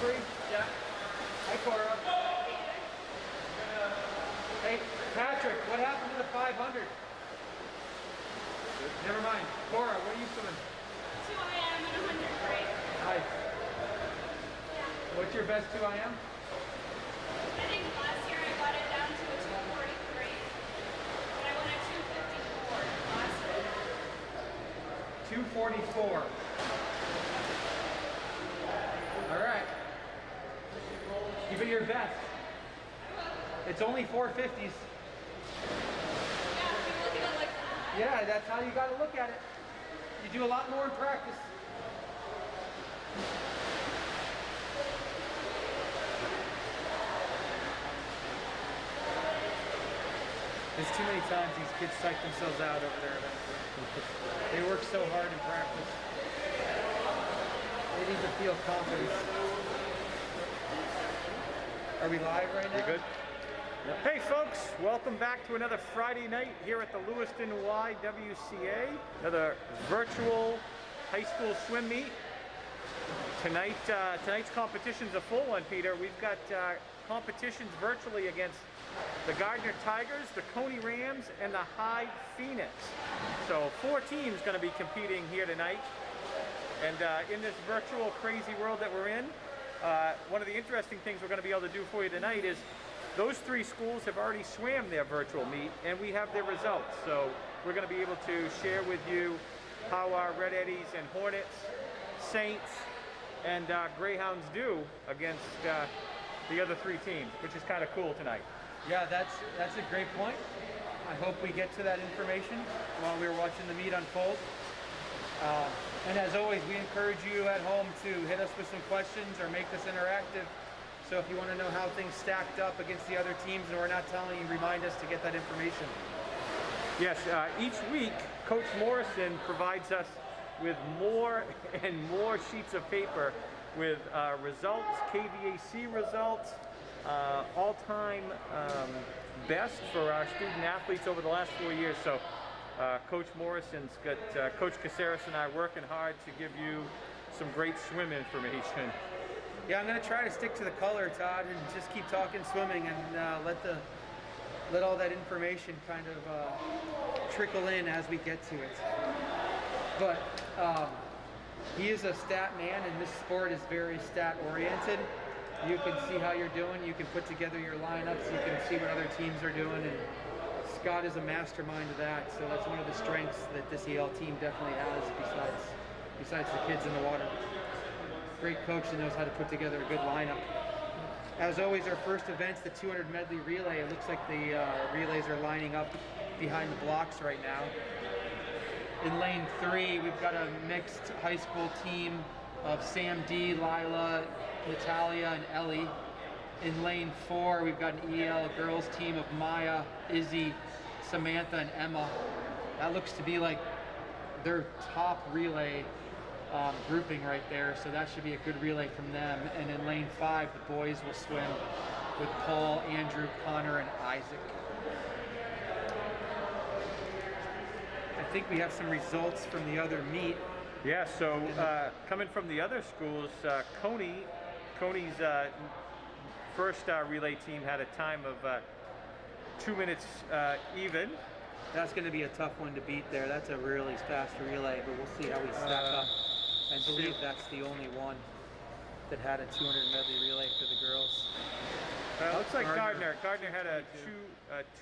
free? Yeah. Hi, Cora. Hey, Patrick, what happened to the 500? Never mind. Cora, what are you swimming? 2 IM and 100 free. Nice. Yeah. What's your best 2 IM? I think last year I got it down to a 243. And I went at 254 last year. 244. All right. Give it your best. It's only 450s. Yeah, if you look at it like that. Yeah, that's how you got to look at it. You do a lot more in practice. There's too many times these kids psych themselves out over there. They work so hard in practice. They need to feel confidence. Are we live right now? You good? Yep. Hey folks, welcome back to another Friday night here at the Lewiston YWCA. Another virtual high school swim meet. Tonight's competition's a full one, Peter. We've got competitions virtually against the Gardner Tigers, the Coney Rams, and the Hyde Phoenix. So 4 teams going to be competing here tonight. And in this virtual crazy world that we're in, one of the interesting things we're going to be able to do for you tonight is those 3 schools have already swam their virtual meet and we have their results. So we're going to be able to share with you how our Red Eddies and Hornets, Saints, and Greyhounds do against the other 3 teams, which is kind of cool tonight. Yeah, that's a great point. I hope we get to that information while we're watching the meet unfold. And as always, we encourage you at home to hit us with some questions or make this interactive. So if you want to know how things stacked up against the other teams and we're not telling you, remind us to get that information. Yes, each week, Coach Morrison provides us with more and more sheets of paper with results, KVAC results, all-time best for our student athletes over the last 4 years. So Coach Morrison's got Coach Caceres and I working hard to give you some great swim information. Yeah, I'm going to try to stick to the color, Todd, and just keep talking swimming and let all that information kind of trickle in as we get to it. But he is a stat man, and this sport is very stat oriented. You can see how you're doing, you can put together your lineups, you can see what other teams are doing, and Scott is a mastermind of that, so that's one of the strengths that this EL team definitely has besides the kids in the water. Great coach that knows how to put together a good lineup. As always, our first event's the 200 medley relay. It looks like the relays are lining up behind the blocks right now. In lane 3, we've got a mixed high school team of Sam D, Lila, Natalia, and Ellie. In lane 4, we've got an EL girls team of Maya, Izzy, Samantha, and Emma. That looks to be like their top relay grouping right there, so that should be a good relay from them. And in lane 5, the boys will swim with Paul, Andrew, Connor, and Isaac. I think we have some results from the other meet. Yeah, so coming from the other schools, Coney's first relay team had a time of 2 minutes even. That's going to be a tough one to beat there. That's a really fast relay, but we'll see how we stack up. I believe that's the only one that had a 200 medley relay for the girls. Looks like Gardner had a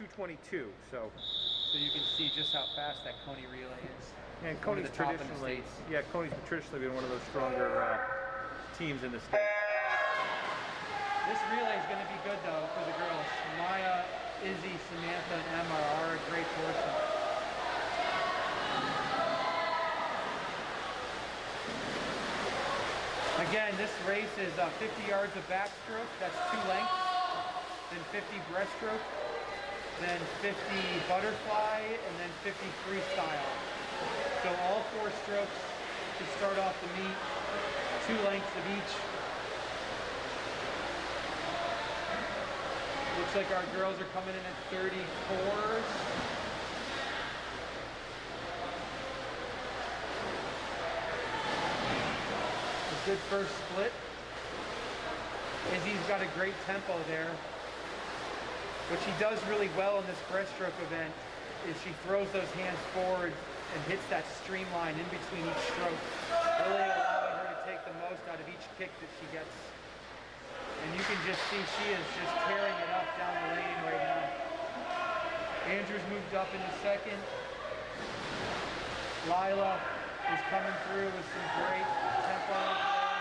2:22. So you can see just how fast that Coney relay is. And Coney's traditionally, Coney's traditionally been one of those stronger teams in the state. This relay is going to be good though for the girls. Maya, Izzy, Samantha, and Emma are a great portion. Again, this race is 50 yards of backstroke, that's 2 lengths, then 50 breaststroke, then 50 butterfly, and then 50 freestyle. So all 4 strokes to start off the meet, 2 lengths of each. Looks like our girls are coming in at 34s. Good first split. Izzy's got a great tempo there. What she does really well in this breaststroke event is she throws those hands forward and hits that streamline in between each stroke, really allowing her to take the most out of each kick that she gets. And you can just see she is just tearing it up down the lane right now. Andrew's moved up into second. Lila is coming through with some great tempo over there.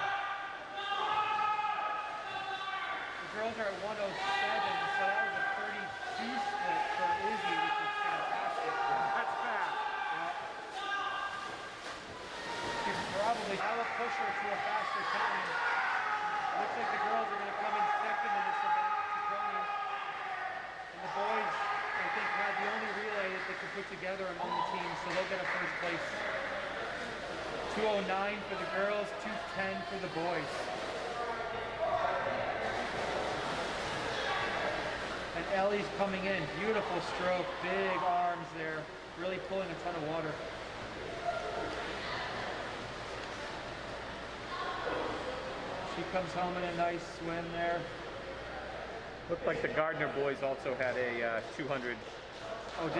The girls are at 107, so that was a 32 split for Izzy, which is fantastic. That's fast. Yeah. You can probably, I will push her to a faster time. Looks like the girls are going to come in second in this event, Tacony. And the boys, I think, had the only relay that they could put together among the teams, so they'll get a first place. 209 for the girls, 210 for the boys. And Ellie's coming in, beautiful stroke, big arms there, really pulling a ton of water. She comes home in a nice swim there. Looked like the Gardner boys also had a 200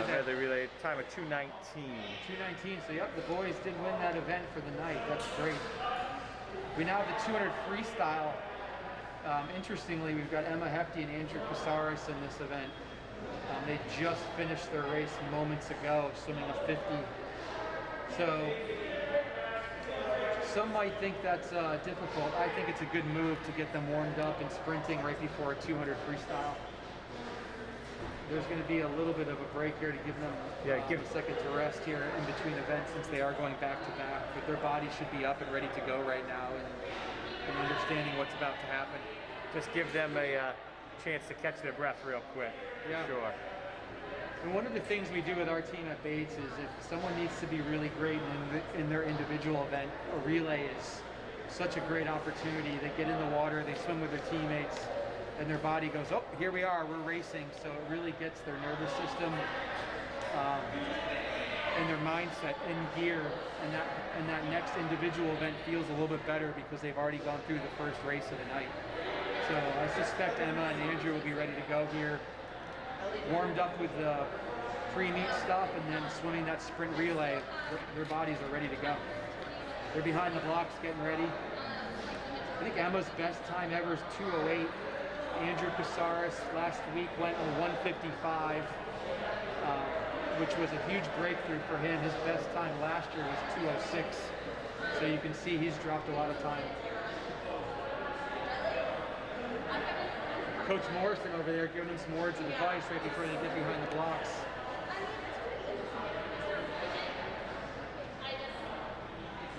medley relay, time of 2:19. 2:19, so yep, the boys did win that event for the night. That's great. We now have the 200 freestyle. Interestingly, we've got Emma Hefty and Andrew Casares in this event. They just finished their race moments ago, swimming a 50. So some might think that's difficult. I think it's a good move to get them warmed up and sprinting right before a 200 freestyle. There's going to be a little bit of a break here to give them a second to rest here in between events, since they are going back to back. But their bodies should be up and ready to go right now, and understanding what's about to happen. Just give them a chance to catch their breath real quick. Yeah. Sure. And one of the things we do with our team at Bates is if someone needs to be really great in their individual event, a relay is such a great opportunity. They get in the water, they swim with their teammates, and their body goes, oh, here we are, we're racing. So it really gets their nervous system and their mindset in gear, and that next individual event feels a little bit better because they've already gone through the first race of the night. So I suspect Emma and Andrew will be ready to go here, warmed up with the pre-meet stuff, and then swimming that sprint relay. Their bodies are ready to go. They're behind the blocks getting ready. I think Emma's best time ever is 2:08. Andrew Casares last week went a 1:55, which was a huge breakthrough for him. His best time last year was 2:06. So you can see he's dropped a lot of time. Coach Morrison over there giving them some words of advice right before they get behind the blocks.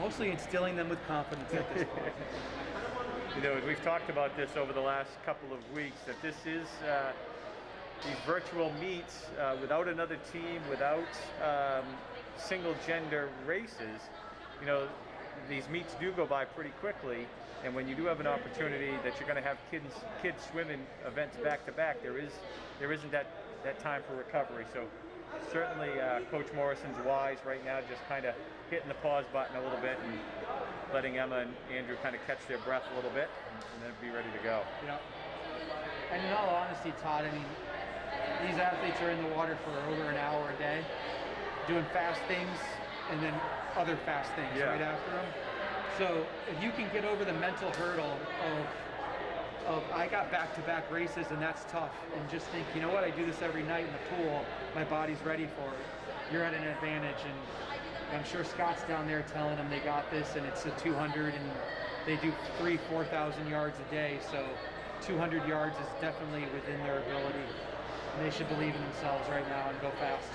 Mostly instilling them with confidence at this point. You know, we've talked about this over the last couple of weeks, that this is these virtual meets without another team, without single gender races. You know, these meets do go by pretty quickly, and when you do have an opportunity that you're going to have kids swimming events back to back, there isn't that time for recovery. So certainly Coach Morrison's wise right now, just kind of hitting the pause button a little bit and letting Emma and Andrew kind of catch their breath a little bit and then be ready to go. Yeah. And in all honesty, Todd, I mean, these athletes are in the water for over an hour a day, doing fast things and then other fast things right after them. So if you can get over the mental hurdle of I got back-to-back races and that's tough, and just think, you know what, I do this every night in the pool, my body's ready for it, you're at an advantage. And I'm sure Scott's down there telling them they got this, and it's a 200, and they do 3,000-4,000 yards a day, so 200 yards is definitely within their ability, and they should believe in themselves right now and go fast.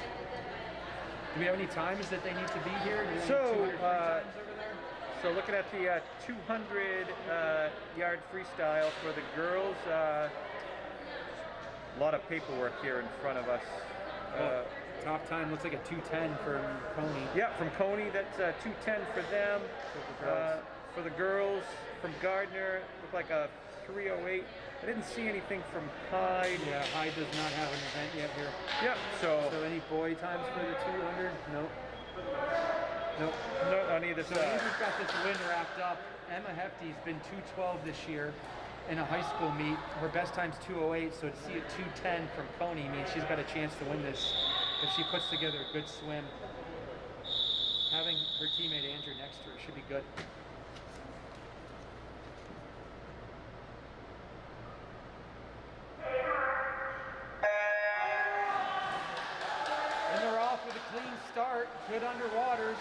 Do we have any times that they need to be here? So looking at the 200 yard freestyle for the girls, a lot of paperwork here in front of us. Top time looks like a 2:10 from Coney. Yeah, from Coney, that's 2:10 for them. For the girls, from Gardner, looked like a 3:08. I didn't see anything from Hyde. Yeah, Hyde does not have an event yet here. Yep. So any boy times for the 200? Nope. Nope. No, on either so side. Andrew's got this win wrapped up. Emma Hefty's been 2:12 this year. in a high school meet. Her best time's 2:08, so to see a 2:10 from Coney means she's got a chance to win this if she puts together a good swim. Having her teammate Andrew next to her should be good. And they're off with a clean start, good underwaters.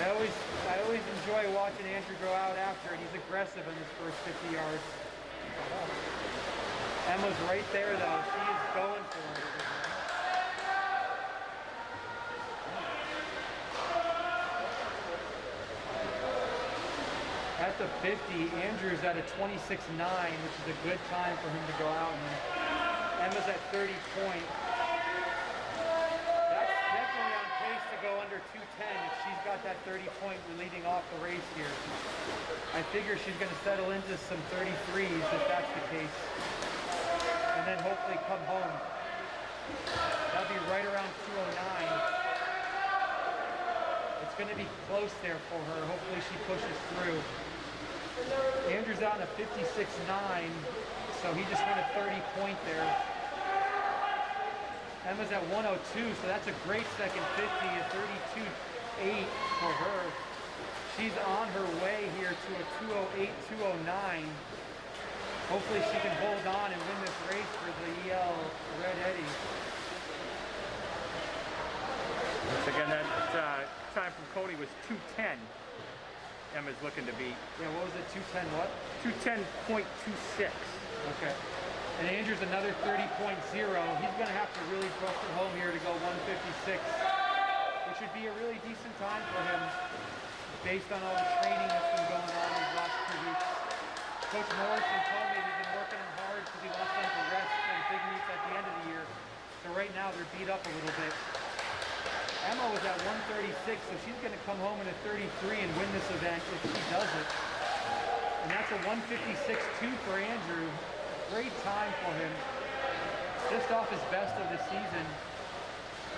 I always enjoy watching Andrew go out after it. He's aggressive in his first 50 yards. Emma's right there though. She is going for it. At the 50, Andrew's at a 26.9, which is a good time for him to go out. And Emma's at 30 point. That's definitely on pace to go under 210 if she's got that 30 point leading off the race here. I figure she's going to settle into some 33s if that's the case. And then hopefully come home. That'll be right around 209. It's going to be close there for her. Hopefully she pushes through. Andrew's out in a 56.9, so he just won a 30 point there. Emma's at 102, so that's a great second 50, a 32.8 for her. She's on her way here to a 208, 209. Hopefully she can hold on and win this race for the EL Red Eddies. Once again, that time from Coney was 2:10. Emma's looking to beat. Yeah, what was it, 210 what? 2:10.26. Okay. And Andrew's another 30.0. He's going to have to really push it home here to go 156, which would be a really decent time for him based on all the training that's been going on these last 2 weeks. Coach Morrison told me he's been working him hard because he wants them to rest for the big meets at the end of the year. So right now they're beat up a little bit. Emma was at 136, so she's going to come home in a 33 and win this event if she does it. And that's a 156.2 for Andrew. Great time for him. Just off his best of the season.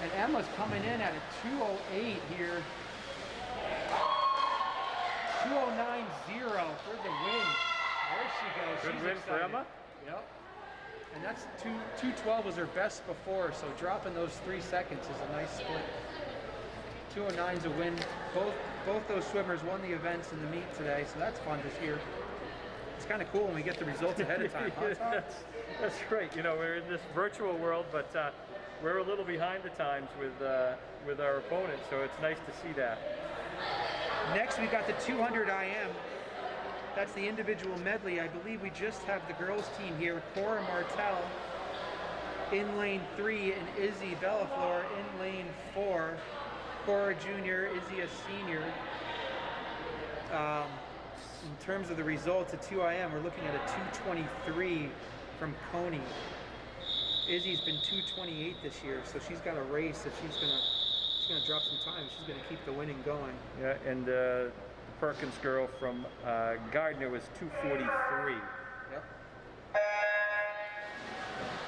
And Emma's coming in at a 208 here. 209.0 for the win. There she goes. Good She's win excited. for Emma. Yep. And that's 212 was her best before, so dropping those 3 seconds is a nice split. 209 is a win. Both those swimmers won the events in the meet today, so that's fun to hear. It's kind of cool when we get the results ahead of time, huh, Tom? That's right. You know, we're in this virtual world, but we're a little behind the times with our opponents, so it's nice to see that. Next, we got the 200 IM. That's the individual medley. I believe we just have the girls team here. Cora Martel in lane 3 and Izzy Bellafleur in lane 4. Cora Jr., Izzy a senior. In terms of the results at 2IM, we're looking at a 223 from Coney. Izzy's been 228 this year, so she's got a race. If she's gonna drop some time, she's gonna keep the winning going. Yeah, and the Perkins girl from Gardner was 243. Yep.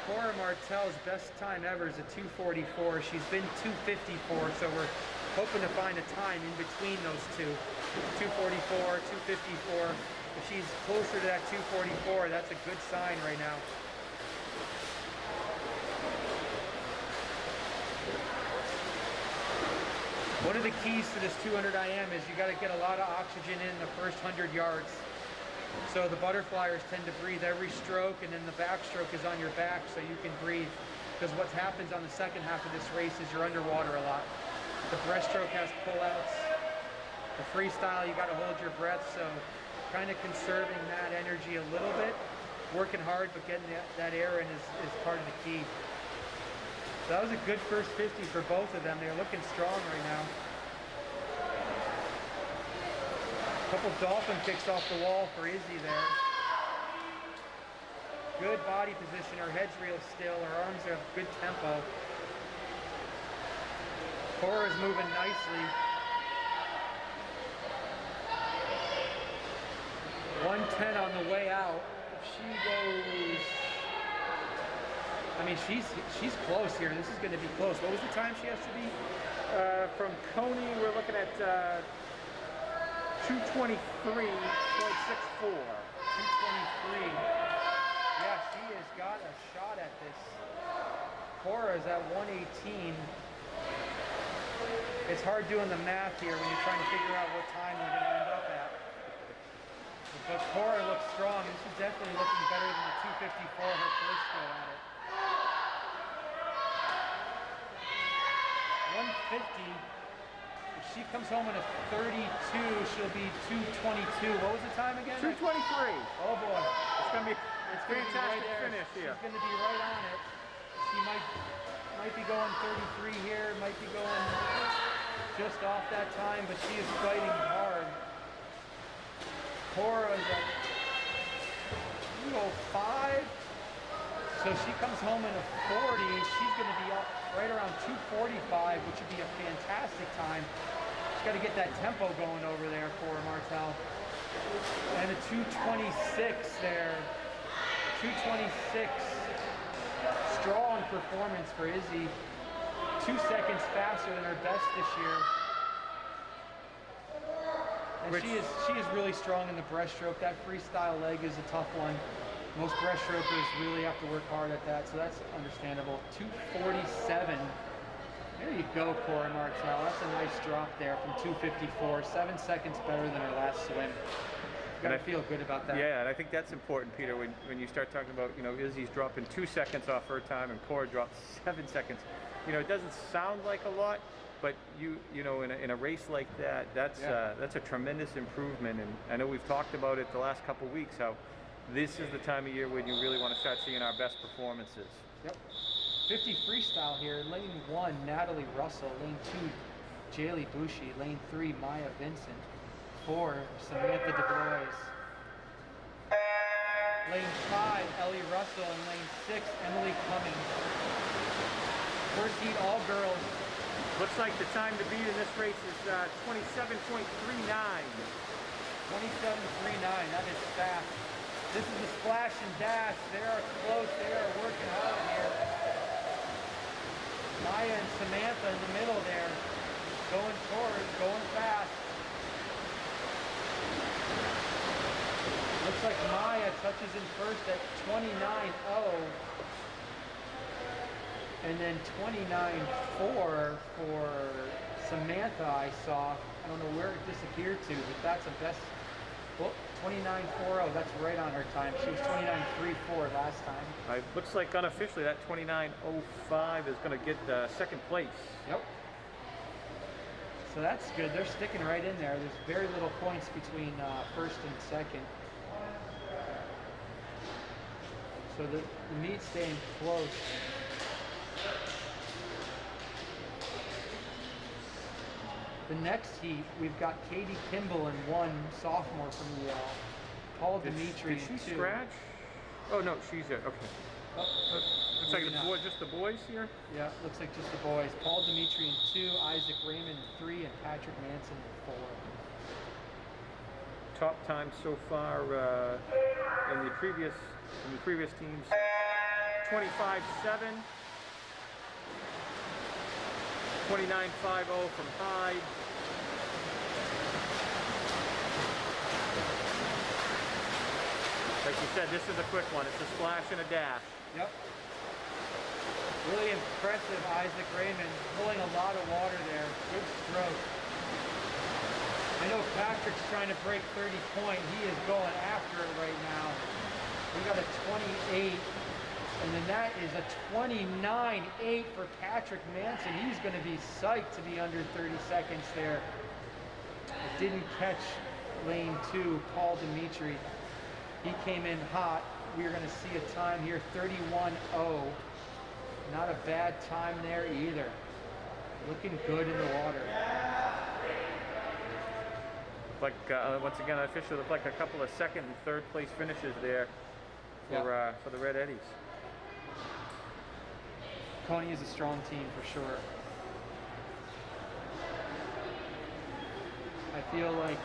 Cora Martel's best time ever is a 244. She's been 254, so we're hoping to find a time in between those two. 244, 254. If she's closer to that 244, that's a good sign right now. One of the keys to this 200 IM is you got to get a lot of oxygen in the first 100 yards. So the butterflyers tend to breathe every stroke, and then the backstroke is on your back so you can breathe. Because what happens on the second half of this race is you're underwater a lot. The breaststroke has pullouts. The freestyle, you got to hold your breath, so kind of conserving that energy a little bit. Working hard, but getting that air in is part of the key. So that was a good first 50 for both of them. They're looking strong right now. A couple dolphin kicks off the wall for Izzy there. Good body position. Her head's real still. Her arms have good tempo. Cora's moving nicely. 110 on the way out. If she goes, I mean, she's close here. This is going to be close. What was the time she has to be? From Coney, we're looking at 223.64. 223. Yeah, she has got a shot at this. Cora is at 118. It's hard doing the math here when you're trying to figure out what time we're going to end up at. But Cora looks strong, and she's definitely looking better than the 254 her first go at it. 150. If she comes home in a 32, she'll be 222. What was the time again? 223. Oh boy. It's going to be It's a fantastic right finish here. She's going to be right on it. She might be going 33 here, might be going just off that time, but she is fighting hard. Cora is at 205. So she comes home in a 40. She's going to be up right around 245, which would be a fantastic time. She's got to get that tempo going over there, Cora Martel. And a 226 there. 226. Strong performance for Izzy. 2 seconds faster than her best this year. And she is really strong in the breaststroke. That freestyle leg is a tough one. Most breaststrokers really have to work hard at that, so that's understandable. 247. There you go, Cora Martel. That's a nice drop there from 254. 7 seconds better than her last swim. You gotta feel good about that. Yeah, and I think that's important, Peter, when you start talking about, Izzy's dropping 2 seconds off her time and Cora dropped 7 seconds. It doesn't sound like a lot, but in a race like that, that's a tremendous improvement. And I know we've talked about it the last couple of weeks, how this is the time of year when you really want to start seeing our best performances. Yep. 50 freestyle here. Lane 1, Natalie Russell. Lane 2, Jaylee Bushi. Lane 3, Maya Vincent. 4, Samantha DeBlois. Lane 5, Ellie Russell. And lane 6, Emily Cummings. First heat, all girls. Looks like the time to beat in this race is 27.39. 27.39. That is fast. This is the splash and dash. They are close. They are working hard here. Maya and Samantha in the middle there. Going towards, going fast. Looks like Maya touches in first at 29.0. And then 29.4 for Samantha, I saw. I don't know where it disappeared to, but that's a best. Well, 29.40, that's right on her time. She was 29.34 last time. Looks like unofficially that 29.05 is going to get second place. Yep. So that's good. They're sticking right in there. There's very little points between first and second. So the meet's staying close. The next heat, we've got Katie Kimball in 1, sophomore from Yale. Paul Dimitri in 2. Did she scratch? Oh no, she's okay. Oh, looks like just the boys here. Yeah, looks like just the boys. Paul Dimitri in 2, Isaac Raymond in 3, and Patrick Manson in 4. Top time so far in the previous teams: 25.7, 29.50 from Hyde. Like you said, this is a quick one. It's a splash and a dash. Yep. Really impressive, Isaac Raymond, pulling a lot of water there. Good stroke. I know Patrick's trying to break 30 point. He is going after it right now. We got a 28, and then that is a 29.8 for Patrick Manson. He's going to be psyched to be under 30 seconds there. It didn't catch lane 2, Paul Dimitri. He came in hot. We're going to see a time here, 31.0. Not a bad time there either. Looking good in the water. Like once again, officially looked like a couple of second and third place finishes there for the Red Eddies. Coney is a strong team for sure. I feel like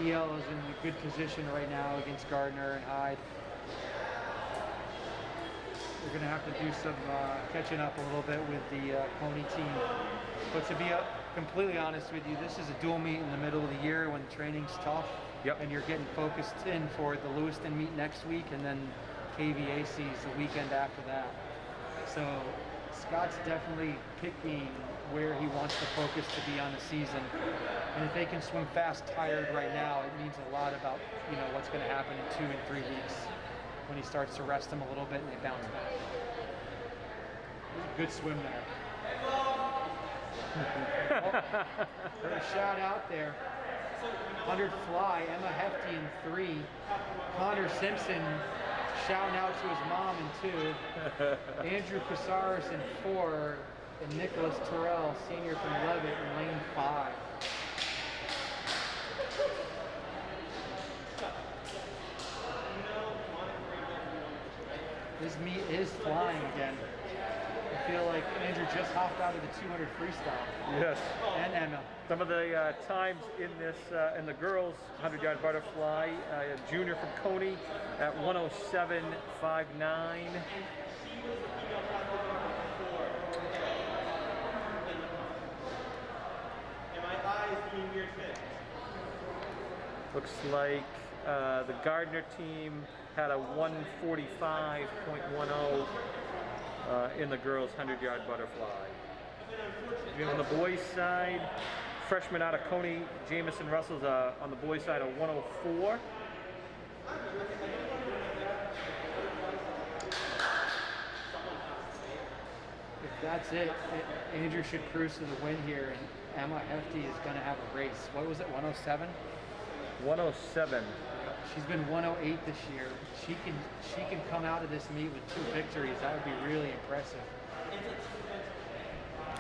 EL is in a good position right now against Gardner and Hyde. We're going to have to do some catching up a little bit with the pony team. But to be completely honest with you, this is a dual meet in the middle of the year when training's tough. Yep. And you're getting focused in for the Lewiston meet next week and then KVAC's the weekend after that. So Scott's definitely picking where he wants the focus to be on the season. And if they can swim fast tired right now, it means a lot about, you know, what's going to happen in 2 and 3 weeks when he starts to rest them a little bit and they bounce back. It was a good swim there. Put a shout out there. 100 fly, Emma Hefty in 3. Connor Simpson shouting out to his mom in 2. Andrew Casares in 4. And Nicholas Terrell, senior from Levitt, in lane 5. This meet is flying again. I feel like Andrew just hopped out of the 200 freestyle. Yes. And Emma. Some of the times in this, in the girls 100-yard butterfly, a junior from Coney at 107.59. Looks like the Gardner team had a 145.10 in the girls 100-yard butterfly. On the boys' side, freshman out of Coney, Jamison Russell's on the boys' side a 104. If that's it, Andrew should cruise to the win here, and Emma Hefty is going to have a race. What was it, 107? 107. She's been 108 this year. She can come out of this meet with 2 victories. That would be really impressive.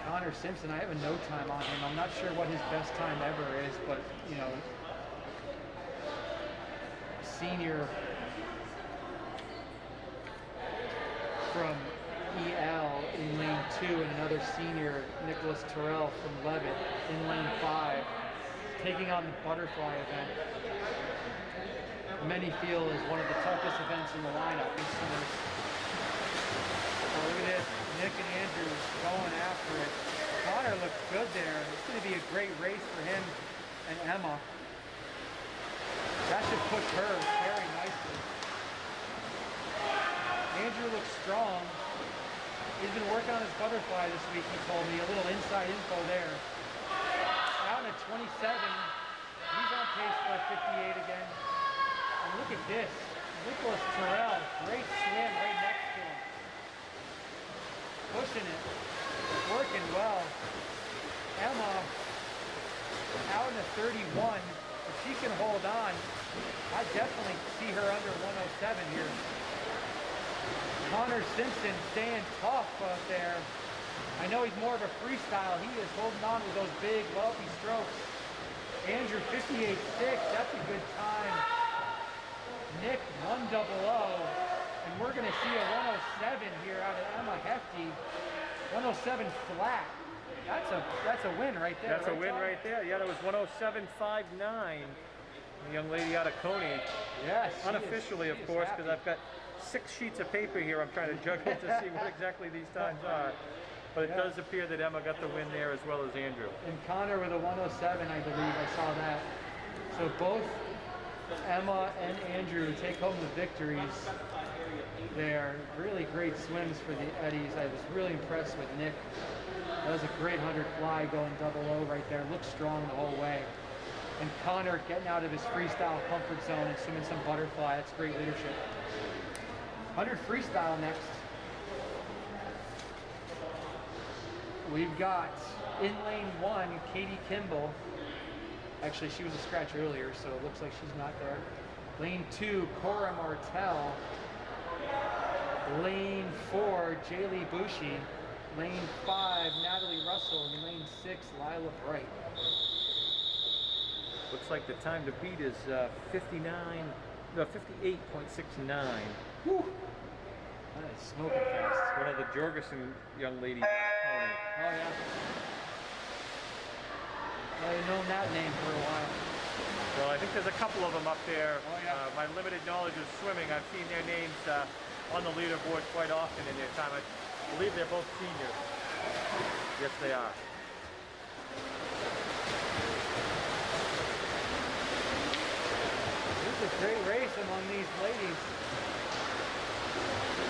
Connor Simpson, I have a no time on him. I'm not sure what his best time ever is, but you know, senior from EL in lane 2 and another senior, Nicholas Terrell from Levitt in lane 5, taking on the butterfly event. Many feel is one of the toughest events in the lineup. Oh, look at this, Nick and Andrew going after it. Connor looks good there. It's going to be a great race for him and Emma. That should push her very nicely. Andrew looks strong. He's been working on his butterfly this week, he told me. A little inside info there. Out at 27. He's on pace for a 58 again. And look at this. Nicholas Terrell, great swim right next to him. Pushing it. Working well. Emma out in a 31. If she can hold on, I definitely see her under 107 here. Connor Simpson staying tough out there. I know he's more of a freestyle. He is holding on with those big, wealthy strokes. Andrew 58.6. That's a good time. Nick 100. And we're going to see a 107 here out of Emma Hefty. 107 flat. That's a win right there. That's a win right there. Yeah, that was 107.59. The young lady out of Coney. Yes. Unofficially, of course, because I've got 6 sheets of paper here I'm trying to juggle to see what exactly these times are. But it does appear that Emma got the win there as well as Andrew. And Connor with a 107, I believe. I saw that. So both Emma and Andrew take home the victories there. Really great swims for the Eddies. I was really impressed with Nick. That was a great 100 fly going 00 right there. Looked strong the whole way. And Connor getting out of his freestyle comfort zone and swimming some butterfly. That's great leadership. 100 freestyle next. We've got in lane 1, Katie Kimball. Actually, she was a scratch earlier, so it looks like she's not there. Lane 2, Cora Martell. Lane 4, Jaylee Bushi. Lane 5, Natalie Russell. And lane 6, Lila Bright. Looks like the time to beat is 58.69. Whew. That is smoking fast. One of the Jorgensen young ladies out of Coney. Oh, yeah. I've known that name for a while. Well, I think there's a couple of them up there. Oh, yeah. My limited knowledge of swimming, I've seen their names on the leaderboard quite often in their time. I believe they're both seniors. Yes, they are. This is a great race among these ladies.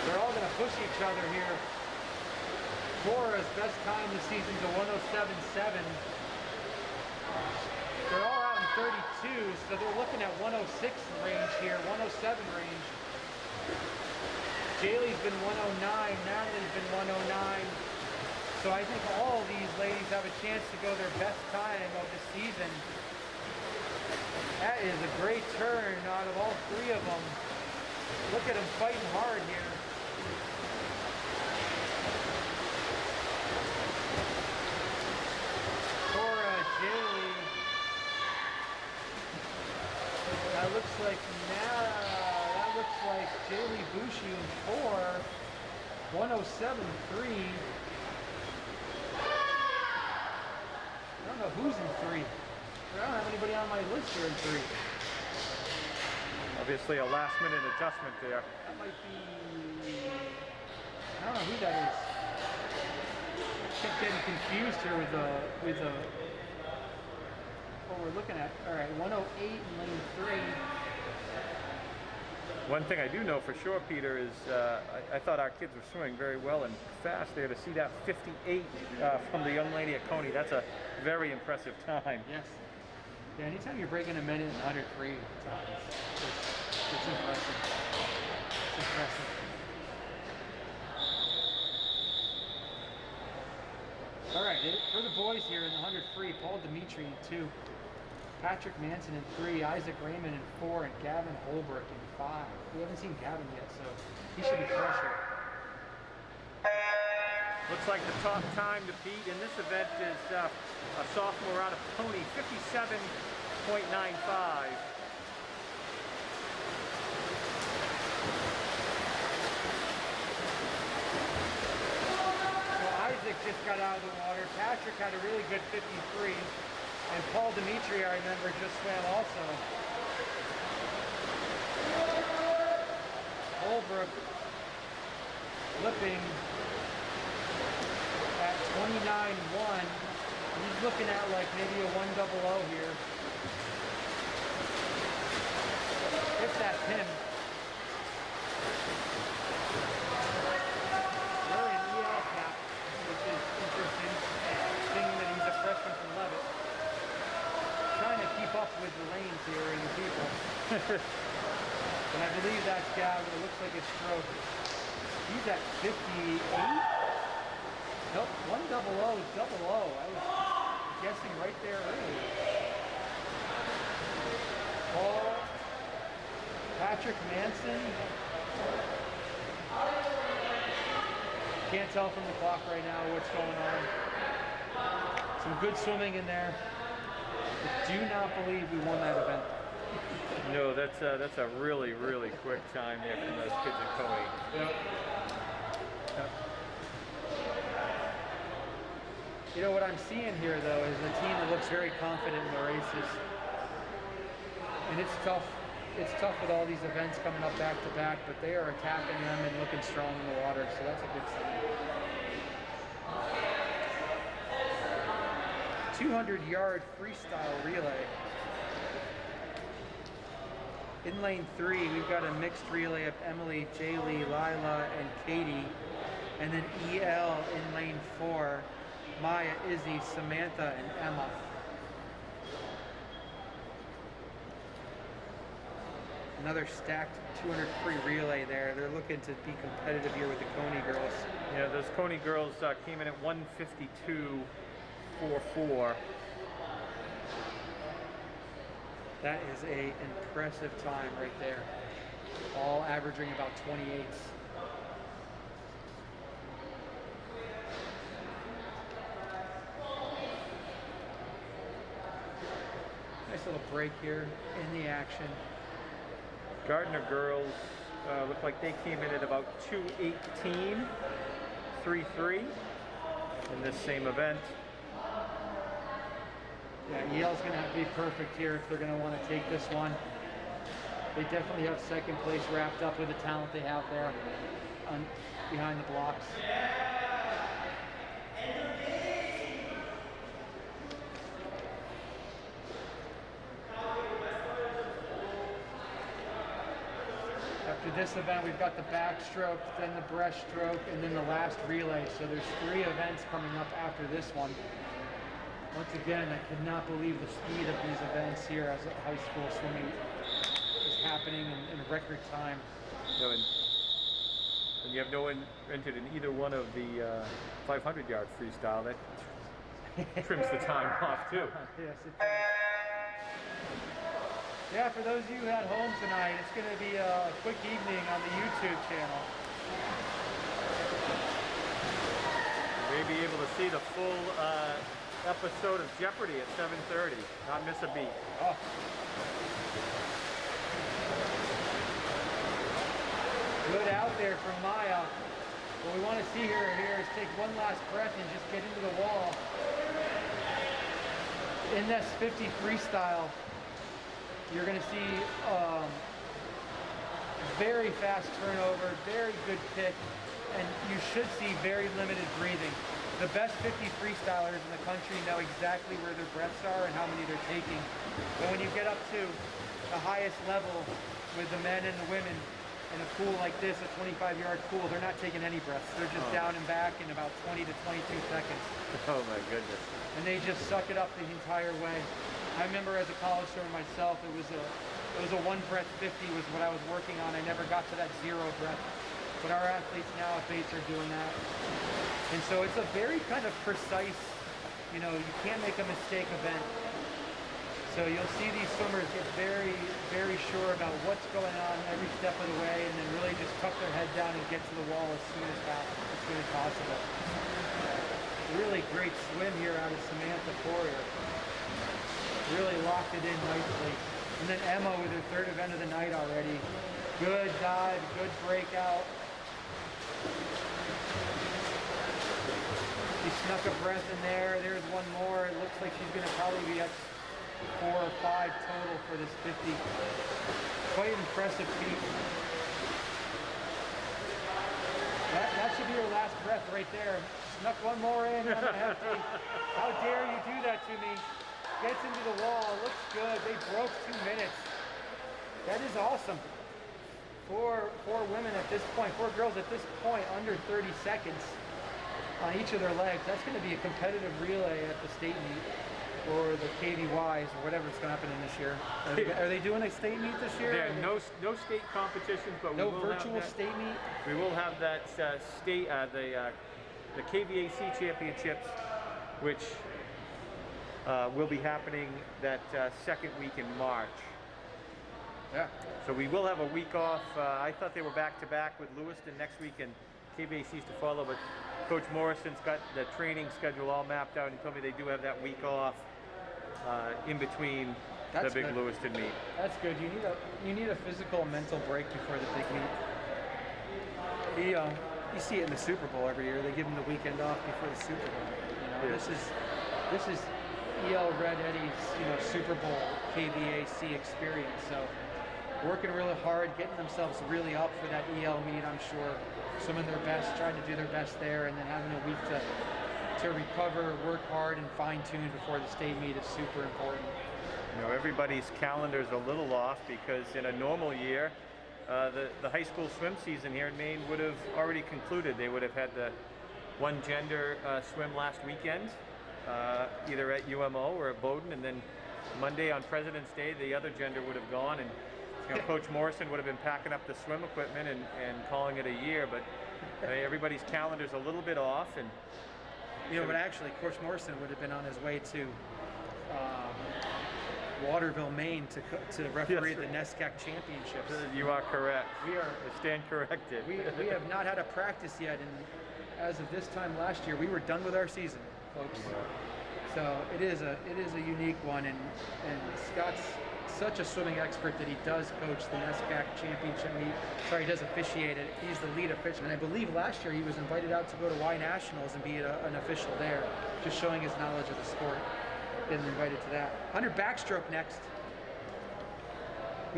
They're all going to push each other here. Cora's best time this season is a 107.7. They're all out in 32, so they're looking at 106 range here, 107 range. Jaylee's been 109, Natalie's been 109. So I think all these ladies have a chance to go their best time of the season. That is a great turn out of all three of them. Look at them fighting hard here. Cora, Jaylee. That looks like Jaylee Bushu in 4, 107.3. I don't know who's in 3. I don't have anybody on my list here in 3. Obviously a last-minute adjustment there. That might be... I don't know who that is. I kept getting confused here with what we're looking at. All right, 108 in lane 3. One thing I do know for sure, Peter, is I thought our kids were swimming very well and fast there. To see that 58 from the young lady at Coney, that's a very impressive time. Yes. Yeah, anytime you're breaking a minute in 100 free times, it's impressive. It's impressive. All right, for the boys here in the 100 free, Paul Dimitri in 2, Patrick Manson in 3, Isaac Raymond in 4, and Gavin Holbrook in 5. We haven't seen Gavin yet, so he should be fresh here. Looks like the top time to beat in this event is a sophomore out of Coney, 57.95. Isaac just got out of the water. Patrick had a really good 53. And Paul Dimitri, I remember, just swam also. Holbrook flipping at 29.1. He's looking at like maybe a 100 here. If that's him. Wearing an EL cap, which is interesting, seeing that he's a freshman from Levitt. Trying to keep up with the lanes here and the people. And I believe that's Gavin. It looks like it's stroke. He's at 58. Nope, 100 is double O. I was guessing right there earlier. Paul, Patrick Manson. Can't tell from the clock right now what's going on. Some good swimming in there. I do not believe we won that event. No, that's a really, really quick time there from those kids at Coney. Yep. Yep. You know what I'm seeing here, though, is a team that looks very confident in the races. And it's tough. It's tough with all these events coming up back to back, but they are attacking them and looking strong in the water, so that's a good sign. 200-yard freestyle relay. In lane 3, we've got a mixed relay of Emily, Jaylee, Lila, and Katie. And then EL in lane 4, Maya, Izzy, Samantha, and Emma. Another stacked 200 free relay there. They're looking to be competitive here with the Coney girls. Yeah, those Coney girls came in at 152.44. That is an impressive time right there. All averaging about 28s. Nice little break here in the action. Gardner girls look like they came in at about 2:18.33 in this same event. Yeah, Yale's going to have to be perfect here if they're going to want to take this one. they definitely have second place wrapped up with the talent they have there behind the blocks. After this event, we've got the backstroke, then the breaststroke, and then the last relay. So there's 3 events coming up after this one. Once again, I could not believe the speed of these events here as a high school swimming is happening in record time. No, and you have no one entered in either one of the 500-yard freestyle. That trims the time off too. Yes, it does. Yeah, for those of you at home tonight, it's going to be a quick evening on the YouTube channel. You may be able to see the full episode of Jeopardy at 7:30. Not miss a beat. Oh. Good out there from Maya. What we want to see here is take one last breath and just get into the wall. In this 50 freestyle, you're going to see very fast turnover, very good kick, and you should see very limited breathing. The best 50 freestylers in the country know exactly where their breaths are and how many they're taking. But when you get up to the highest level with the men and the women in a pool like this, a 25-yard pool, they're not taking any breaths. They're just down and back in about 20 to 22 seconds. Oh my goodness. And they just suck it up the entire way. I remember as a college swimmer myself, it was a 1 breath 50 was what I was working on. I never got to that 0 breath. But our athletes now at Bates are doing that. And so it's a very kind of precise, you can't make a mistake event. So you'll see these swimmers get very, very sure about what's going on every step of the way, and then really just tuck their head down and get to the wall as soon as possible. Really great swim here out of Samantha Poirier. Really locked it in nicely. And then Emma with her 3rd event of the night already. Good dive, good breakout. She snuck a breath in there. There's one more. It looks like she's going to probably be at 4 or 5 total for this 50. Quite impressive feat. That should be her last breath right there. Snuck one more in on a hefty. How dare you do that to me? Gets into the wall, looks good. They broke 2 minutes. That is awesome. 4 women at this point, 4 girls at this point under 30 seconds on each of their legs. That's going to be a competitive relay at the state meet or the KVYs or whatever's going to happen in this year. Are they doing a state meet this year? There are no state competitions, but no virtual state meet. We will have that the KVAC championships, which will be happening that 2nd week in March. Yeah. So we will have a week off. I thought they were back-to-back with Lewiston next week and KVAC's to follow, but Coach Morrison's got the training schedule all mapped out and told me they do have that week off in between the big Lewiston meet. That's good. You need a physical and mental break before the big meet. You see it in the Super Bowl every year. They give them the weekend off before the Super Bowl. This is EL Red Eddie's Super Bowl KVAC experience. So working really hard, getting themselves really up for that EL meet, I'm sure. Swimming their best, trying to do their best there, and then having a week to recover, work hard, and fine-tune before the state meet is super important. Everybody's calendar's a little off because in a normal year, the high school swim season here in Maine would have already concluded. They would have had the one gender swim last weekend, either at UMO or at Bowdoin, and then Monday on President's Day, the other gender would have gone, and Coach Morrison would have been packing up the swim equipment and calling it a year, but everybody's calendar's a little bit off. And but actually, Coach Morrison would have been on his way to Waterville, Maine, to referee the NESCAC championships. You are correct. I stand corrected. We have not had a practice yet, and as of this time last year, we were done with our season, folks. So it is a unique one, and Scott's such a swimming expert that he does coach the NESCAC championship meet. Sorry, he does officiate it. He's the lead official. And I believe last year he was invited out to go to Y Nationals and be an official there, just showing his knowledge of the sport. Been invited to that. 100 backstroke next.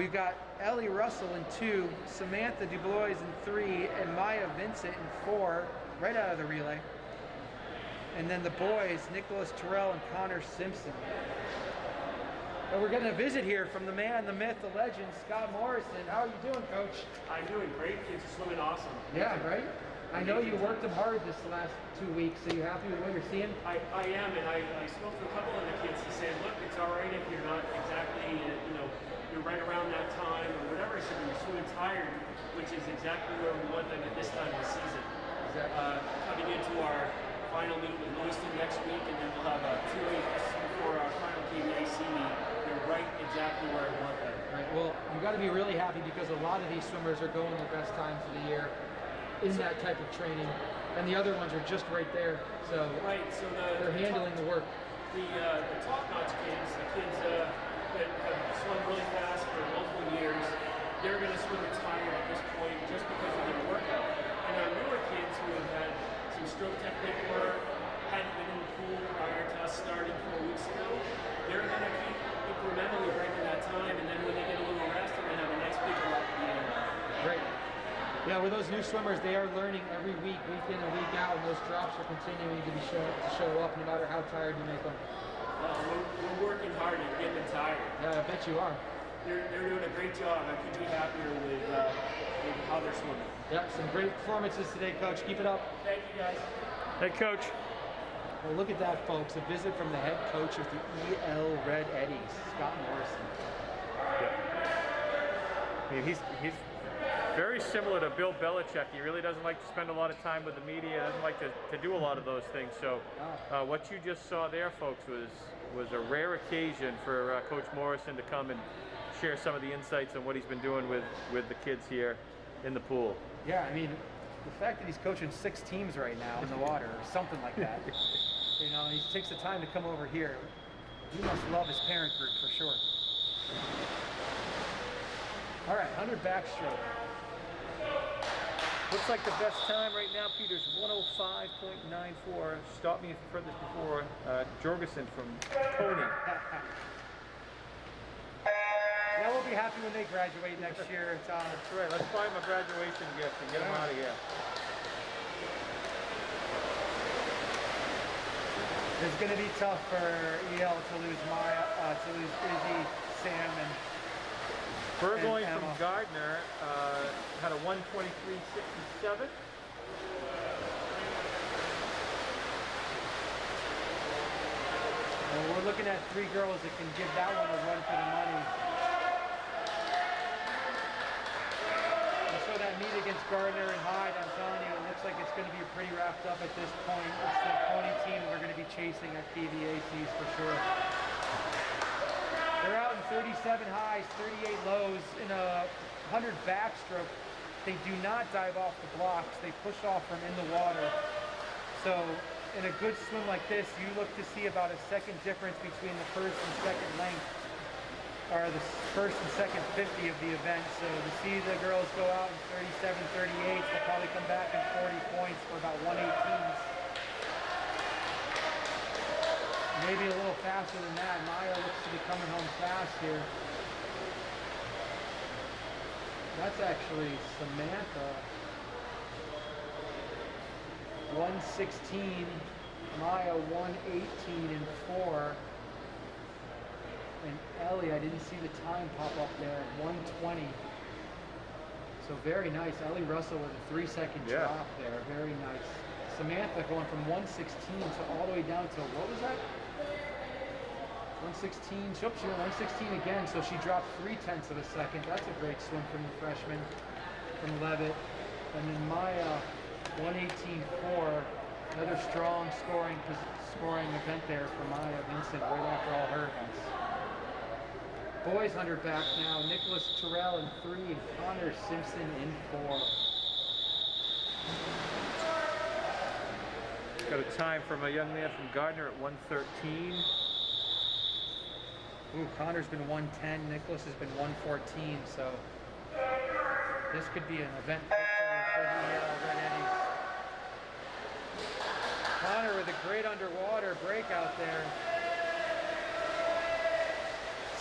We've got Ellie Russell in 2, Samantha Dubois in 3, and Maya Vincent in 4, right out of the relay. And then the boys, Nicholas Terrell and Connor Simpson. And we're getting a visit here from the man, the myth, the legend, Scott Morrison. How are you doing, Coach? I'm doing great. Kids are swimming awesome. Yeah, right? I know you worked them hard this last 2 weeks, so you happy with what you're seeing? I am, and I spoke to a couple of the kids to say, look, it's all right if you're not exactly, you're right around that time or whatever. I said, when you're swimming tired, which is exactly where we want them at this time of the season. Exactly. Coming into our final meet with Lewiston next week, and then we'll have 2 weeks before our final KVAC meet. They're right exactly where I want them. Right. Well, you got to be really happy because a lot of these swimmers are going the best times of the year in that type of training, and the other ones are just right there. So right. So they're handling the work. The top-notch kids, the kids that have swum really fast for multiple years, they're going to swim retired at this point just because of their workout. And our newer kids who have had some stroke technique work, hadn't been in the pool prior to us starting 4 weeks ago, they're going to keep incrementally breaking that time, and then when they get a little rest, they're going to have a nice big drop at the end. Great. Yeah, with those new swimmers, they are learning every week, week in and week out, and those drops are continuing to show up no matter how tired you make them. We're working hard and getting them tired. Yeah, I bet you are. They're doing a great job. I couldn't be happier with how they're swimming. Yeah, some great performances today, Coach. Keep it up. Thank you, guys. Hey, Coach. Well, look at that, folks. A visit from the head coach of the EL Red Eddies, Scott Morrison. Yeah. I mean, he's very similar to Bill Belichick. He really doesn't like to spend a lot of time with the media, doesn't like to do a lot of those things. So what you just saw there, folks, was a rare occasion for Coach Morrison to come and share some of the insights on what he's been doing with the kids here in the pool. Yeah, I mean, the fact that he's coaching 6 teams right now in the water or something like that, you know, he takes the time to come over here. He must love his parent group for sure. All right, 100 backstroke. Looks like the best time right now, Peter's 105.94. Stop me if you've heard this before. Jorgensen from Tony. Yeah, we'll be happy when they graduate next year. That's right. Let's buy them a graduation gift and get them out of here. It's going to be tough for EL to lose Izzy, Sam, and Burgoyne Emma. from Gardner had a 123.67. Well, we're looking at 3 girls that can give that one a run for the money. And so that meet against Gardner and Hyde, I'm telling you, it looks like it's going to be pretty wrapped up at this point. It's the pony team we're going to be chasing at KVACs for sure. They're out in 37 highs, 38 lows in a 100 backstroke. They do not dive off the blocks. They push off from in the water. So in a good swim like this, you look to see about a second difference between the first and second length, or the first and second 50 of the event. So to see the girls go out in 37, 38, they'll probably come back in 40 points for about 118s. Maybe a little faster than that. Maya looks to be coming home fast here. That's actually Samantha. 116. Maya 118 and 4. And Ellie, I didn't see the time pop up there. 120. So very nice. Ellie Russell with a 3-second drop there. Very nice. Samantha going from 116 to all the way down to, what was that? 116, she went 116 again, so she dropped 0.3 of a second. That's a great swim from the freshman, from Levitt. And then Maya, 118.4, another strong scoring event there for Maya Vincent right after all her events. Boys 100 back now, Nicholas Terrell in 3 and Connor Simpson in 4. Got a time from a young man from Gardner at 113. Ooh, Connor's been 110, Nicholas has been 114, so this could be an event picture for the Red Eddies. Connor with a great underwater breakout there.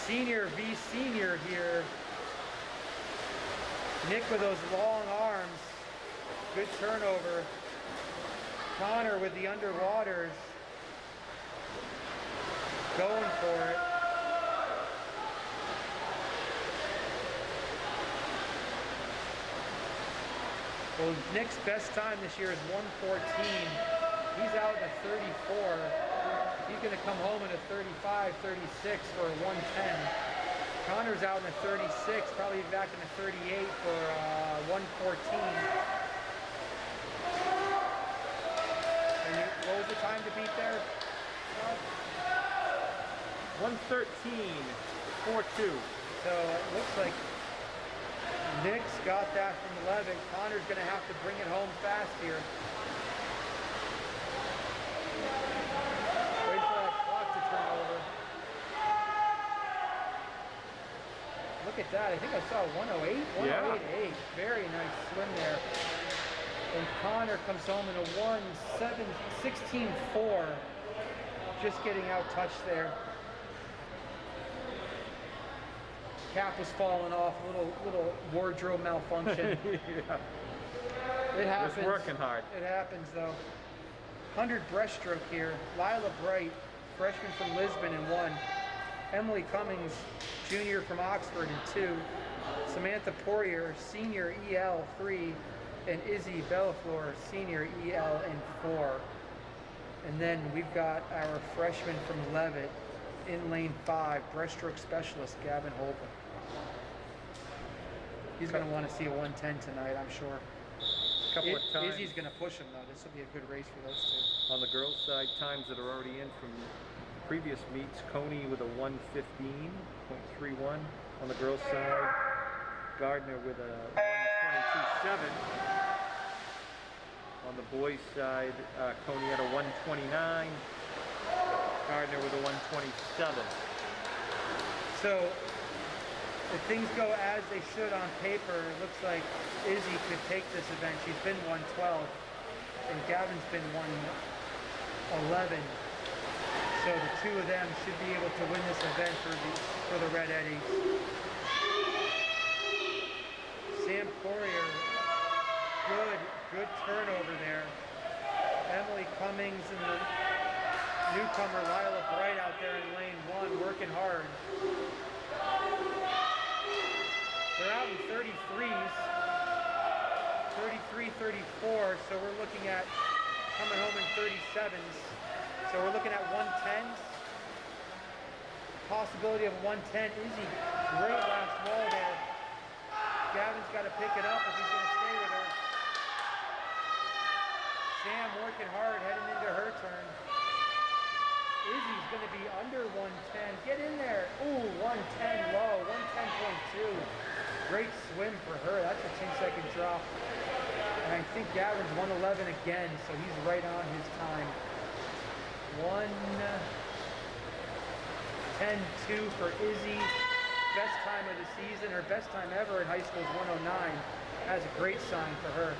Senior v senior here Nick with those long arms. Good turnover. Connor with the underwaters. Going for it. Well, Nick's best time this year is 1:14. He's out in a 34. He's going to come home in a 35, 36 for a 110. Connor's out in a 36, probably back in a 38 for 114. And what was the time to beat there? 1:13.42. So it looks like Nick's got that from Levitt. Connor's going to have to bring it home fast here. Wait for that clock to turn over. Look at that. I think I saw 108. 108.8. Very nice swim there. And Connor comes home in a 1:16.4. Just getting out touched there. Cap was falling off, little wardrobe malfunction. Yeah. It happens. Just working hard. It happens though. 100 breaststroke here. Lila Bright, freshman from Lisbon in 1. Emily Cummings, junior from Oxford in 2. Samantha Poirier, senior EL 3. And Izzy Bellafleur, senior EL in 4. And then we've got our freshman from Levitt in lane 5, breaststroke specialist Gavin Holcomb. He's going to want to see a 110 tonight, I'm sure. Couple of times. Izzy's going to push him though. This will be a good race for those two. On the girls' side, times that are already in from previous meets. Coney with a 1:15.31 on the girls' side. Gardner with a 1:22.7. On the boys' side, Coney had a 1:29. Gardner with a 1:27. So if things go as they should on paper, it looks like Izzy could take this event. She's been 112 and Gavin's been 111. So the two of them should be able to win this event for the Red Eddies. Sam Poirier, good turnover there. Emily Cummings and the newcomer Lila Bright out there in lane 1 working hard. They're out in 33s, 33, 34, so we're looking at coming home in 37s. So we're looking at 110s. Possibility of 110. Izzy, great last wall there. Gavin's got to pick it up if he's going to stay with her. Sam working hard, heading into her turn. Izzy's going to be under 110. Get in there. Ooh, 110 low, 110.2. Great swim for her. That's a 2-second drop. And I think Gavin's 111 again, so he's right on his time. 1:10.2 for Izzy. Best time of the season. Her best time ever in high school is 1:09. That's a great sign for her.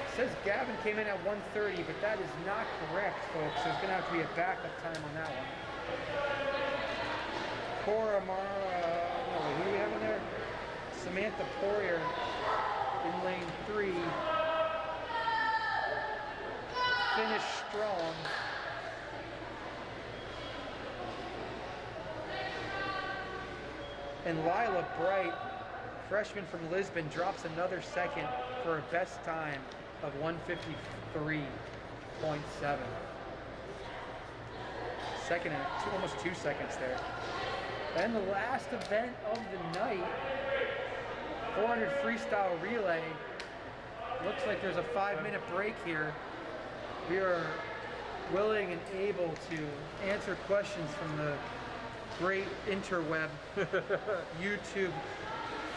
It says Gavin came in at 1:30, but that is not correct, folks. There's going to have to be a backup time on that one. Cora Mara, no, who do we have in there? Samantha Poirier in lane 3. Finished strong. And Lila Bright, freshman from Lisbon, drops another second for a best time of 1:53.7. Second and almost 2 seconds there. And the last event of the night, 400 freestyle relay. Looks like there's a 5-minute break here. We are willing and able to answer questions from the great interweb YouTube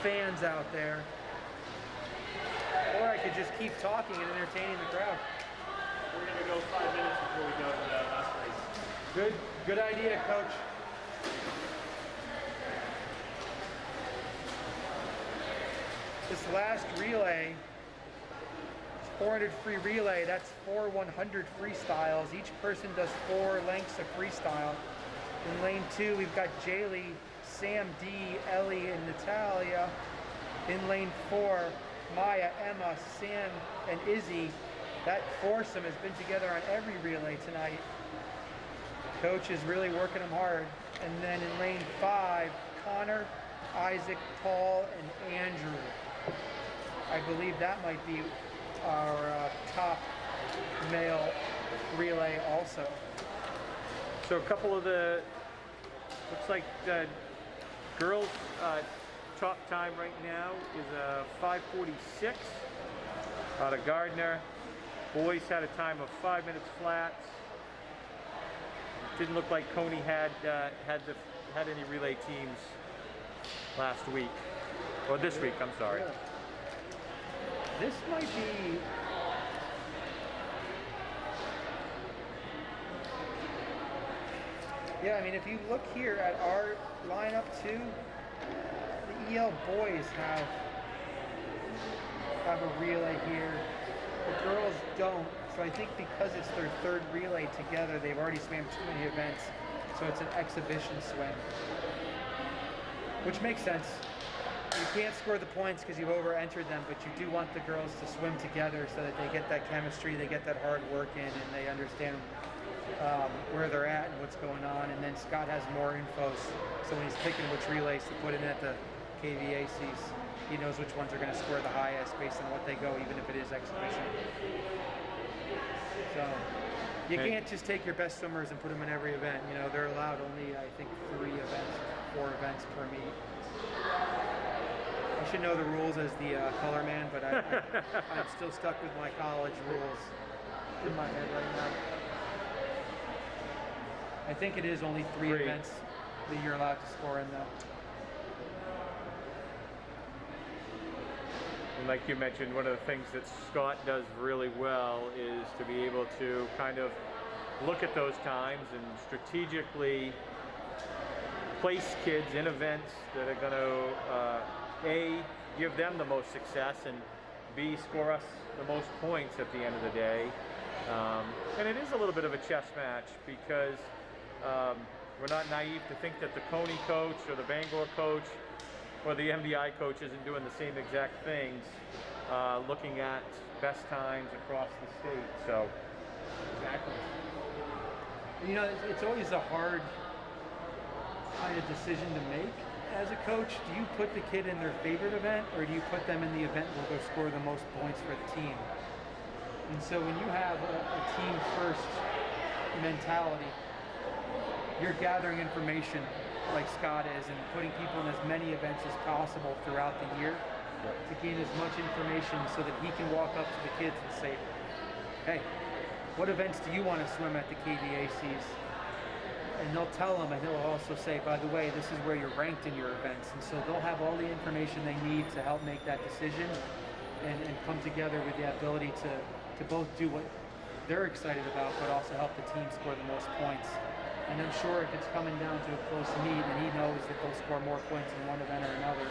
fans out there. Or I could just keep talking and entertaining the crowd. We're going to go 5 minutes before we go to the last race. Good idea, Coach. This last relay, 400 free relay, that's 4 100 freestyles. Each person does 4 lengths of freestyle. In lane 2, we've got Jaylee, Sam D, Ellie, and Natalia. In lane 4, Maya, Emma, Sam, and Izzy, that foursome has been together on every relay tonight. Coach is really working them hard. And then in lane 5, Connor, Isaac, Paul, and Andrew. I believe that might be our top male relay also. So a couple of the, looks like the girls' top time right now is 5:46 out of Gardner. Boys had a time of 5 minutes flat. Didn't look like Coney had any relay teams last week, or this week, I'm sorry. Yeah. This might be, yeah, I mean, if you look here at our lineup too, the EL boys have a relay here. The girls don't. So I think because it's their third relay together, they've already swam too many events. So it's an exhibition swim, which makes sense. You can't score the points because you've over-entered them, but you do want the girls to swim together so that they get that chemistry, they get that hard work in, and they understand where they're at and what's going on. And then Scott has more info, so when he's picking which relays to put in at the KVACs, he knows which ones are going to score the highest based on what they go, even if it is exhibition. So you can't just take your best swimmers and put them in every event. You know, they're allowed only, I think, 4 events per meet. I should know the rules as the color man, but I'm still stuck with my college rules in my head right now. I think it is only 3 events that you're allowed to score in, though. And like you mentioned, one of the things that Scott does really well is to be able to kind of look at those times and strategically place kids in events that are going to A, give them the most success, and B, score us the most points at the end of the day. And it is a little bit of a chess match because we're not naive to think that the Coney coach or the Bangor coach or the MDI coach isn't doing the same exact things, looking at best times across the state. So, exactly. You know, it's always a hard kind of decision to make as a coach. Do you put the kid in their favorite event, or do you put them in the event where they'll score the most points for the team? And so when you have a team first mentality, you're gathering information like Scott is and putting people in as many events as possible throughout the year to gain as much information so that he can walk up to the kids and say, hey, what events do you want to swim at the KVACs? And they'll tell him, and he'll also say, by the way, this is where you're ranked in your events. And so they'll have all the information they need to help make that decision and come together with the ability to both do what they're excited about, but also help the team score the most points. And I'm sure if it's coming down to a close meet and he knows that they'll score more points in one event or another,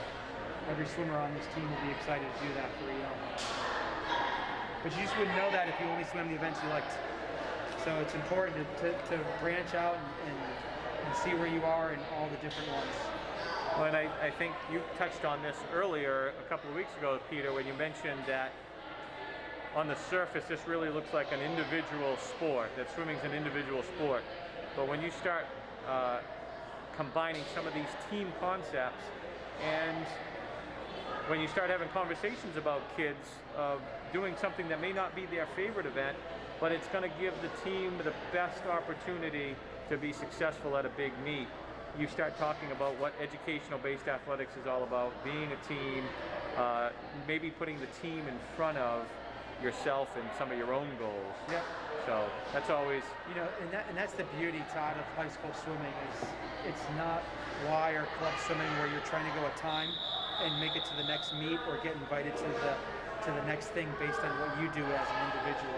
every swimmer on this team will be excited to do that for you. But you just wouldn't know that if you only swam the events you liked. So it's important to branch out and see where you are in all the different ones. well, and I think you touched on this earlier a couple of weeks ago, Peter, when you mentioned that on the surface this really looks like an individual sport, that swimming's an individual sport. But when you start combining some of these team concepts, and when you start having conversations about kids doing something that may not be their favorite event, but it's going to give the team the best opportunity to be successful at a big meet, you start talking about what educational-based athletics is all about, being a team, maybe putting the team in front of yourself and some of your own goals. Yeah. So that's always, you know, and that's the beauty, Todd, of high school swimming is it's not Y or club swimming where you're trying to go a time and make it to the next meet or get invited to the next thing based on what you do as an individual.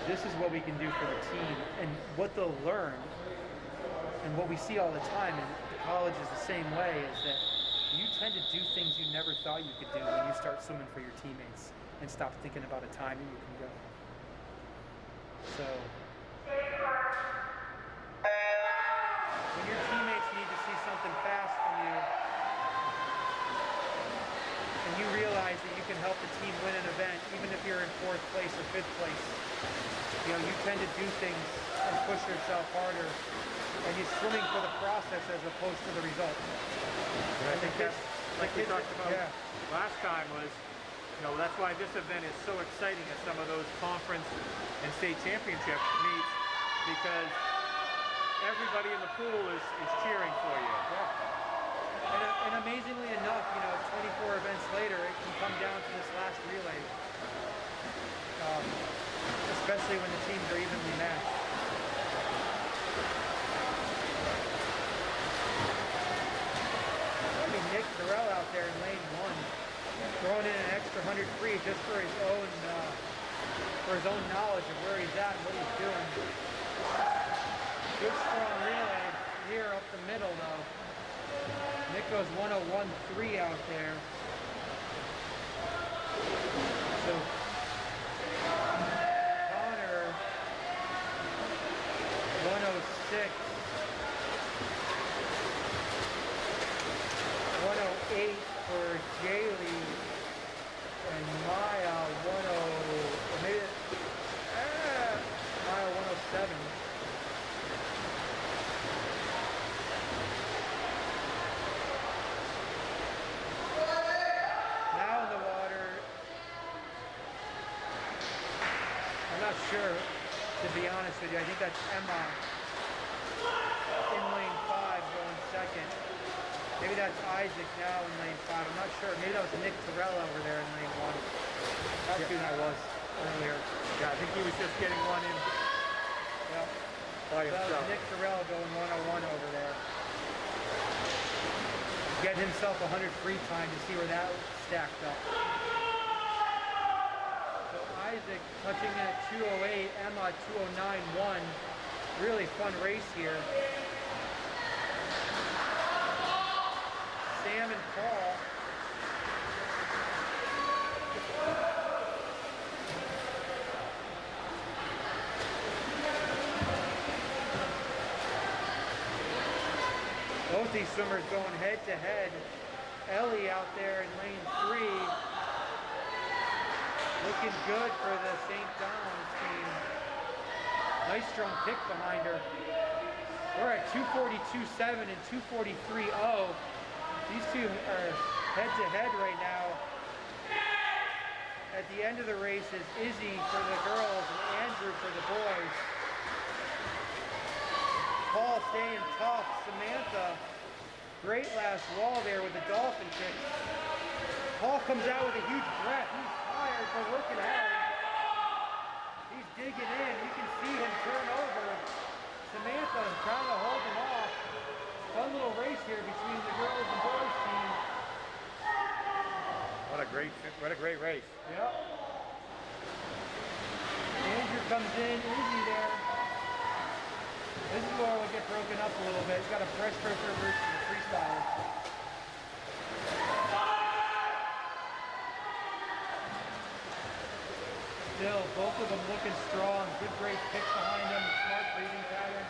This is what we can do for the team, and what they'll learn, and what we see all the time, and the college is the same way, is that you tend to do things you never thought you could do when you start swimming for your teammates and stop thinking about a time that you can go. So when your teammates need to see something fast from you, yourself harder, and you're swimming for the process as opposed to the result. And I think that's, like we talked about last time, was, you know, that's why this event is so exciting at some of those conference and state championship meets, because everybody in the pool is cheering for you. Yeah. And amazingly enough, you know, 24 events later, it can come down to this last relay, especially when the teams are evenly matched. Nick Terrell out there in lane 1, throwing in an extra 100 free just for his own knowledge of where he's at and what he's doing. Good strong relay here up the middle though. Nick goes 101.3 out there. So Connor 106. 108 for Jaylee, and Maya 107. Now in the water, I'm not sure, to be honest with you. I think that's Emma in lane 5 going second. Maybe that's Isaac now in lane 5. I'm not sure. Maybe that was Nick Terrell over there in lane 1. That's who that was earlier. Yeah, I think he was just getting one in. Yep. By so that was Nick Terrell going 101 over there. Getting himself 100 free time to see where that stacked up. So Isaac touching in at 208, Emma 209.1. Really fun race here. Sam and Paul. Both these swimmers going head to head. Ellie out there in lane 3. Looking good for the St. Donald's team. Nice strong kick behind her. We're at 242.7 and 243.0. These two are head to head right now. At the end of the race is Izzy for the girls and Andrew for the boys. Paul staying tough. Samantha, great last wall there with the dolphin kick. Paul comes out with a huge breath. He's tired but working hard. He's digging in. You can see him turn over. Samantha trying to hold him off. Fun little race here between the girls and boys team. What a great race. Yep. Andrew comes in, Izzy there. This is where we'll get broken up a little bit. He's got a breaststroker versus a freestyler. Still, both of them looking strong. Good great kick behind them. Smart breathing pattern.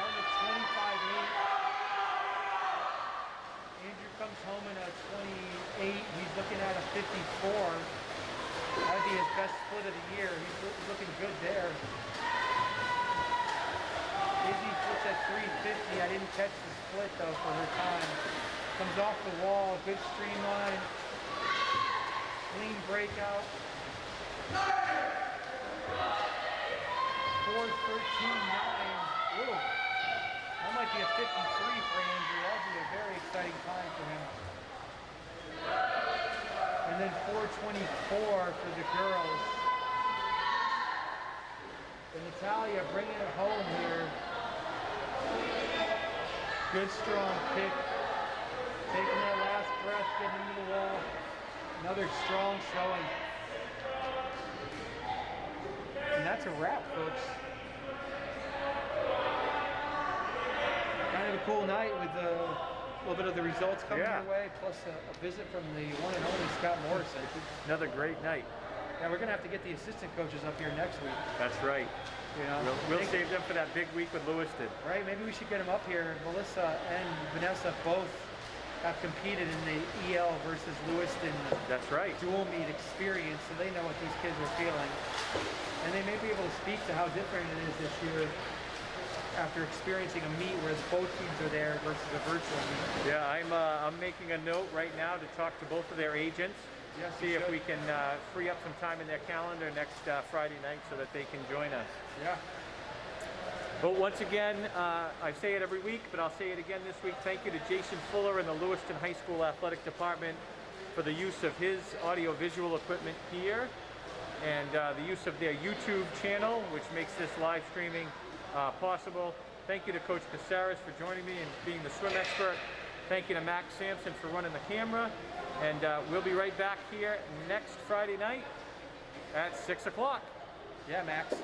Out in a 25.8. Andrew comes home in a 28. He's looking at a 54. That'd be his best split of the year. He's looking good there. Izzy splits at 350. I didn't catch the split though for her time. Comes off the wall, good streamline. Clean breakout. 4:13.9. Whoa. That might be a 53 for Andrew. That'd be a very exciting time for him. And then 4:24 for the girls. And Natalia bringing it home here. Good strong kick. Taking that last breath, getting into the wall. Another strong showing. And that's a wrap, folks. Kind of a cool night with a little bit of the results coming your way, plus a visit from the one and only Scott Morrison. Another great night. Yeah, we're gonna have to get the assistant coaches up here next week. That's right. You know, we'll save them for that big week with Lewiston. Right, maybe we should get them up here. Melissa and Vanessa both have competed in the EL versus Lewiston That's right. dual meet experience, so they know what these kids are feeling. And they may be able to speak to how different it is this year after experiencing a meet where both teams are there versus a virtual meet. Yeah, I'm making a note right now to talk to both of their agents. Yes, see you if should. we can free up some time in their calendar next Friday night so that they can join us. Yeah. But once again, I say it every week, but I'll say it again this week. Thank you to Jason Fuller and the Lewiston High School Athletic Department for the use of his audio-visual equipment here and the use of their YouTube channel, which makes this live streaming possible. Thank you to Coach Casares for joining me and being the swim expert. Thank you to Max Sampson for running the camera. And we'll be right back here next Friday night at 6 o'clock. Yeah, Max.